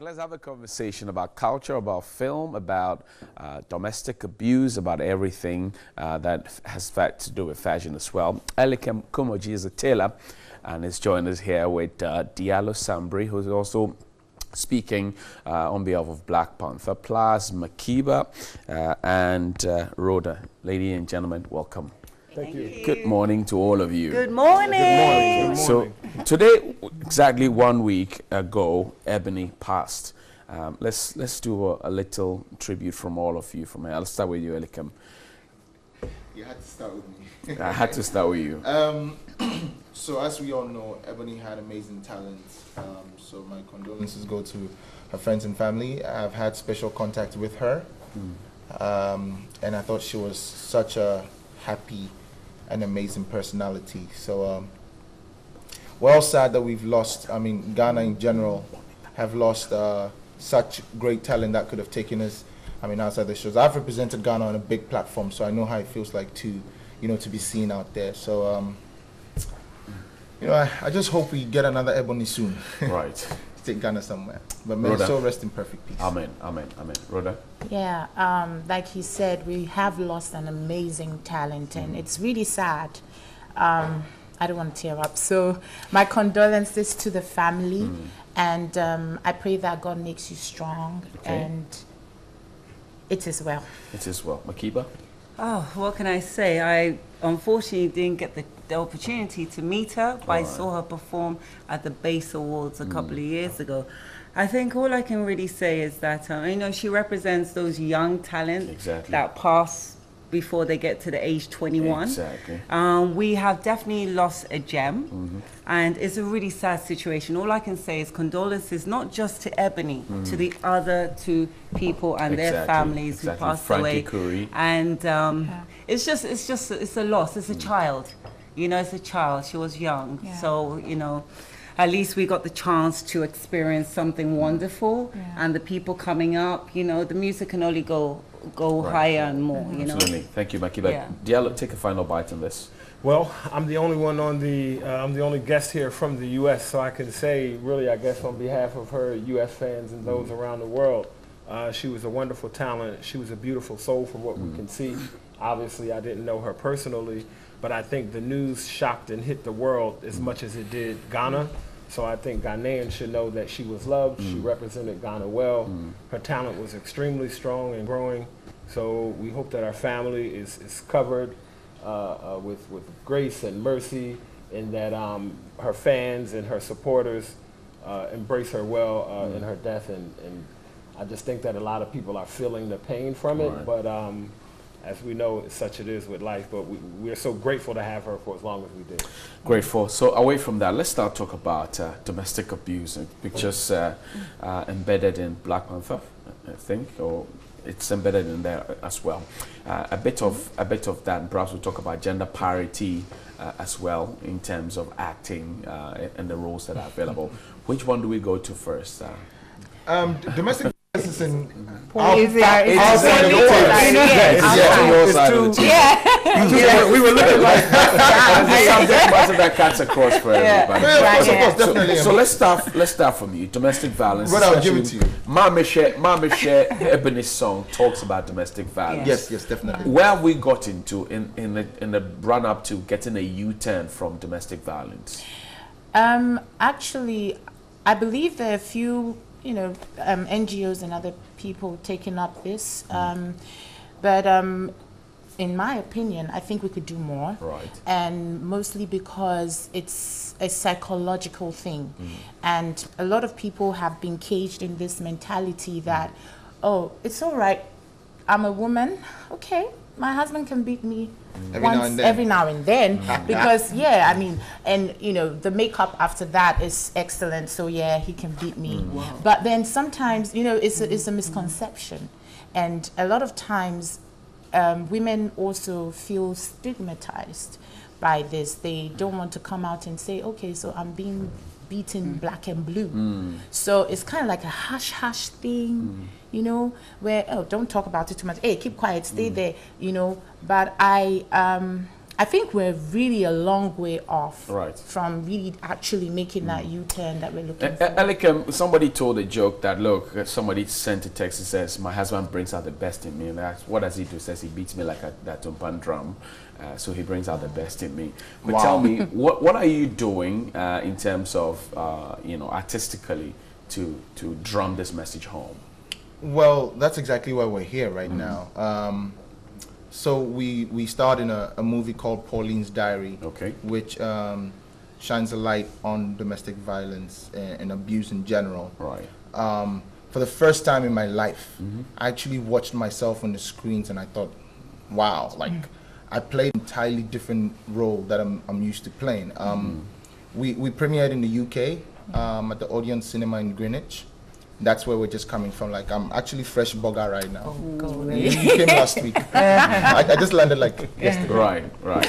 Let's have a conversation about culture, about film, about domestic abuse, about everything that has to do with fashion as well. Elikem Kumoji is a tailor and is joined us here with Diallo Sambri, who's also speaking on behalf of Black Panther, plus Makiba and Rhoda. Ladies and gentlemen, welcome. Thank you. Good morning to all of you. Good morning. Good morning. So today, exactly 1 week ago, Ebony passed. Let's do a little tribute from all of you. From here, I'll start with you, Elikem. You had to start with me. I had to start with you. So as we all know, Ebony had amazing talent. So my condolences go to her friends and family. I've had special contact with her, and I thought she was such a happy and amazing personality. So we're all sad that we've lost. I mean, Ghana in general have lost such great talent that could have taken us, I mean, outside the shows. I've represented Ghana on a big platform, so I know how it feels like to, you know, to be seen out there. So, you know, I just hope we get another Ebony soon. Right. To take Ghana somewhere. But may so rest in perfect peace. Amen, amen, amen. Rhoda? Yeah, like he said, we have lost an amazing talent, and it's really sad. I don't want to tear up. So my condolences to the family, and I pray that God makes you strong, and it is well. It is well. Makiba? Oh, what can I say? I unfortunately didn't get the opportunity to meet her, but I saw her perform at the Bass Awards a couple of years ago. I think all I can really say is that, you know, she represents those young talents that pass before they get to the age 21. Exactly. We have definitely lost a gem, and it's a really sad situation. All I can say is condolences, not just to Ebony, to the other two people and their families who passed away. Curry. And it's a loss. It's a child. You know, it's a child. She was young. So, you know, at least we got the chance to experience something wonderful, and the people coming up, you know, the music can only go higher and more, you know. Absolutely. Thank you, Makiba. Diallo, take a final bite on this. Well, I'm the only one on the, I'm the only guest here from the U.S., so I can say, really, I guess on behalf of her U.S. fans and those around the world, she was a wonderful talent. She was a beautiful soul from what we can see. Obviously, I didn't know her personally, but I think the news shocked and hit the world as much as it did Ghana. So I think Ghanaians should know that she was loved. She represented Ghana well. Her talent was extremely strong and growing. So we hope that our family is covered with grace and mercy, and that her fans and her supporters embrace her well in her death. And I just think that a lot of people are feeling the pain from it. But as we know, such it is with life, but we're so grateful to have her for as long as we did. Grateful. So away from that, let's start talk about domestic abuse, which is embedded in Black Panther, I think, or it's embedded in there as well. A bit of that, and perhaps we'll talk about gender parity as well in terms of acting and the roles that are available. Which one do we go to first? Domestic violence in We were looking like something that cuts across for everybody. So let's start from you. Domestic violence. But I'll give it to you. Mama Share Ebony's song talks about domestic violence. Yes, definitely. Where have we got into in the run up to getting a U-turn from domestic violence? Actually, I believe there are a few, you know, NGOs and other people taking up this, but in my opinion, I think we could do more. Right. And mostly because it's a psychological thing, and a lot of people have been caged in this mentality that, oh, it's all right, I'm a woman, okay, my husband can beat me every now and then, because I mean, and you know, the makeup after that is excellent, so yeah, he can beat me. But then sometimes, you know, it's a misconception, and a lot of times women also feel stigmatized by this. They don't want to come out and say, okay, so I'm being beaten black and blue. So it's kind of like a hush thing, you know, where, oh, don't talk about it too much. Hey, keep quiet, stay there, you know. But I I think we're really a long way off Right. from really actually making that U-turn that we're looking for. Elikem, somebody told a joke that, look, somebody sent a text and says, my husband brings out the best in me. And I asked, what does he do? Says he beats me like that tumpan drum. So he brings out the best in me. But tell me, what are you doing in terms of, artistically to drum this message home? Well, that's exactly why we're here right now. So we starred in a movie called Pauline's Diary, which shines a light on domestic violence and abuse in general. Right. For the first time in my life, I actually watched myself on the screens and I thought, wow, like I played an entirely different role that I'm used to playing. We premiered in the UK at the Odeon Cinema in Greenwich. That's where we're just coming from. Like, I'm actually fresh bugger right now. You came last week. I just landed like yesterday. Right.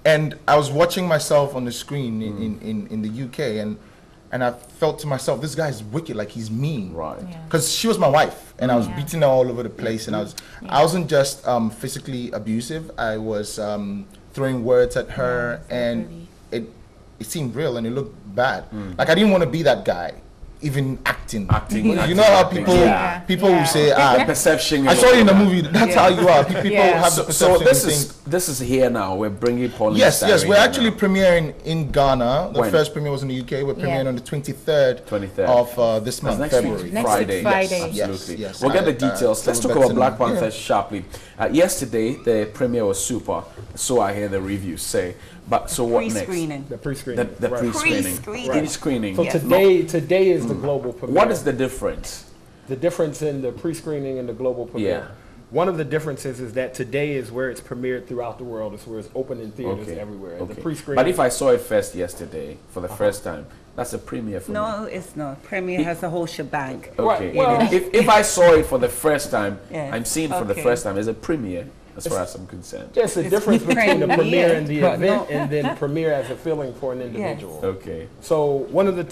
And I was watching myself on the screen in the UK, and I felt to myself, this guy's wicked. Like, he's mean. Right. Because she was my wife, and I was beating her all over the place, and I wasn't just physically abusive. I was throwing words at her, and it seemed real, and it looked bad. Like, I didn't want to be that guy. Even acting. You know how people will say, the perception. I saw you in the movie. That's how you are. People have the perception. So this is here now. We're bringing Pauline. Yes. We're actually premiering in Ghana. The first premiere was in the UK. We're premiering on the 23rd of this month, February. Friday. Yes. Absolutely. We'll get the details. Let's talk about Black Panther sharply. Yesterday, the premiere was super. So I hear the reviews say. But so what next? The pre-screening. The pre-screening. Pre-screening. So today is the global premiere. What is the difference? The difference in the pre-screening and the global premiere. One of the differences is that today is where it's premiered throughout the world. It's where it's open in theaters everywhere. The pre-screening. But if I saw it first yesterday for the first time, that's a premiere for me. No, it's not. Premiere has the whole shebang. Okay. Well, if I saw it for the first time, I'm seeing it for the first time. It's a premiere. As far as I'm concerned. There's a difference between the premiere and the event and then premiere as a feeling for an individual. Okay. So one of the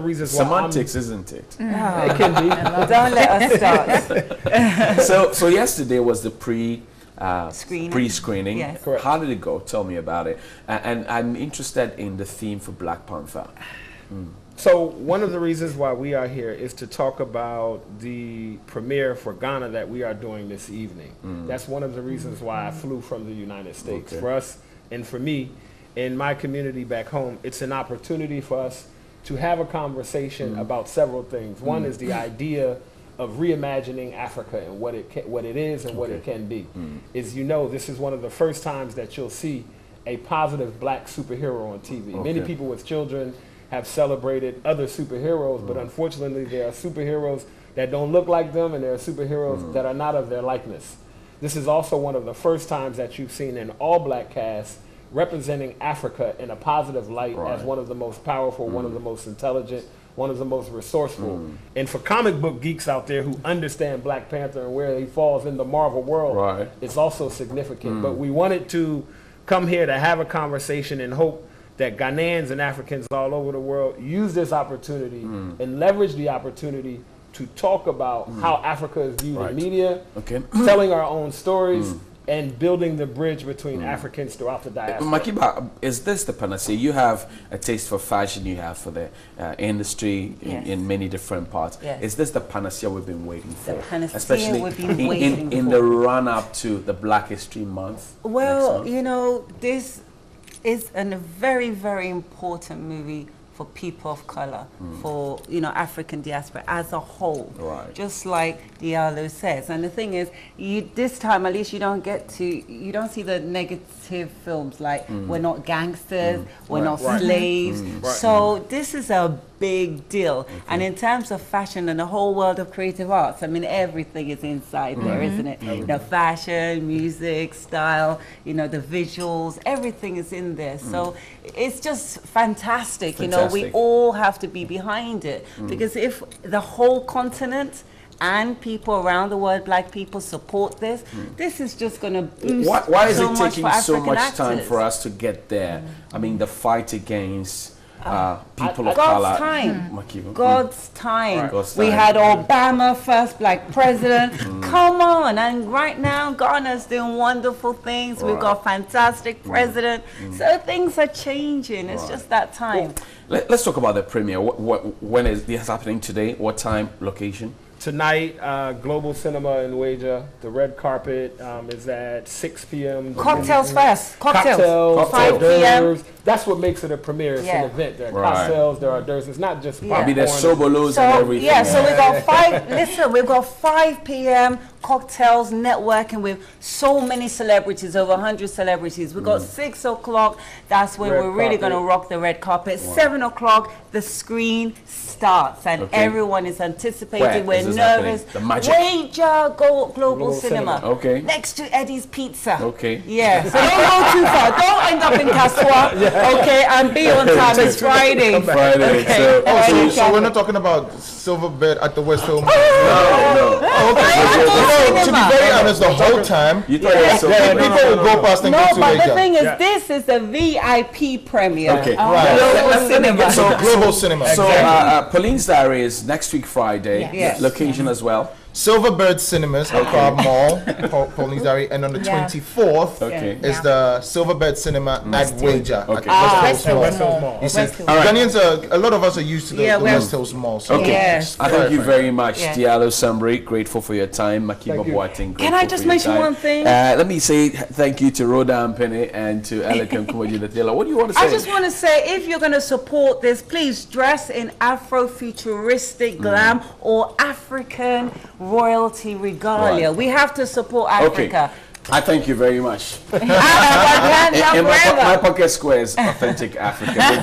reasons why semantics, isn't it? It can be. Don't let us start. So yesterday was the pre-screening. Yes. Correct. How did it go? Tell me about it. And I'm interested in the theme for Black Panther. So one of the reasons why we are here is to talk about the premiere for Ghana that we are doing this evening. That's one of the reasons why I flew from the United States. For us and for me, in my community back home, it's an opportunity for us to have a conversation about several things. One is the idea of reimagining Africa and what it is and what it can be. As you know, this is one of the first times that you'll see a positive black superhero on TV. Many people with children have celebrated other superheroes, but unfortunately there are superheroes that don't look like them and there are superheroes that are not of their likeness. This is also one of the first times that you've seen an all-black cast representing Africa in a positive light as one of the most powerful, one of the most intelligent, one of the most resourceful. And for comic book geeks out there who understand Black Panther and where he falls in the Marvel world, it's also significant. But we wanted to come here to have a conversation and hope that Ghanaians and Africans all over the world use this opportunity and leverage the opportunity to talk about how Africa is viewed in media, telling our own stories, and building the bridge between Africans throughout the diaspora. Makiba, is this the panacea? You have a taste for fashion, you have for the industry in many different parts. Is this the panacea we've been waiting for? The panacea especially we've been waiting in for. the run-up to the Black History Month? Well, you know, this is a very, very important movie for people of color, for, you know, African diaspora as a whole. Just like Diallo says. And the thing is, this time at least you don't see the negative films like we're not gangsters, we're not slaves. So this is a big deal. And in terms of fashion and the whole world of creative arts, I mean, everything is inside there, isn't it? You know, fashion, music, style, you know, the visuals, everything is in there. So it's just fantastic. You know, we all have to be behind it. Because if the whole continent and people around the world, black people, support this, this is just going to boost why is so it much taking for so African much time actors. for us to get there? I mean, the fight against people of God's color. time. Makiba. God's time. God's We time. had Obama, first black president. Come on. And right now, Ghana's doing wonderful things. We've got fantastic president. So things are changing. It's just that time. Let's talk about the premiere. When is this happening today? What time, location? Tonight, Global Cinema in Waja. The red carpet is at 6 p.m. Cocktails first. Cocktails, 5 hors p.m. d'oeuvres. That's what makes it a premiere. It's an event. There are cocktails, there are desserts. It's not just popcorn. Maybe there's sobolos and everything. Yeah, so we got 5, listen, we've got 5 p.m. cocktails, networking with so many celebrities, over 100 celebrities. We got 6 o'clock, that's when Red we're really going to carpet. rock the red carpet. 7 o'clock, the screen starts and everyone is anticipating. Where We're is this nervous. happening? The Magic? Wager Global Cinema. Okay. Next to Eddie's Pizza. Okay. Yeah, so don't go too far. Don't end up in Kaswa. Okay, and be on time. It's Friday. Friday. Okay. So, So we're not talking about silver bed at the West Hill. no. Okay. To be very honest, the whole time, You thought it was so people will go past and No, go to but the Waja. thing is, this is the VIP premiere. Okay. Right. Global Cinema. So, Global Cinema. So, Pauline's Diary is next week Friday. Yes. Yes. Location as well. Silverbird Cinemas at Cobb Mall, Pauline's Diary, and on the 24th Okay. is the Silverbird Cinema at Waja at Okay. West Hills West Hills Mall. Mall. You said West Hills. Ghanaians are, a lot of us are used to the, Yeah, the we're- West Hills Mall. So Okay. Yes. I thank you very much, Yeah. Diallo Sambri. Grateful for your time. Makiba Thank you. Boateng. Can I just mention one thing? Let me say thank you to Rhoda Ampene and to Elikem Kumaji. What do you want to say? I just want to say, if you're going to support this, please dress in Afro-futuristic glam or African royalty regalia. Right. We have to support Okay. Africa. I thank you very much. And In my forever. pocket squares, authentic Africa.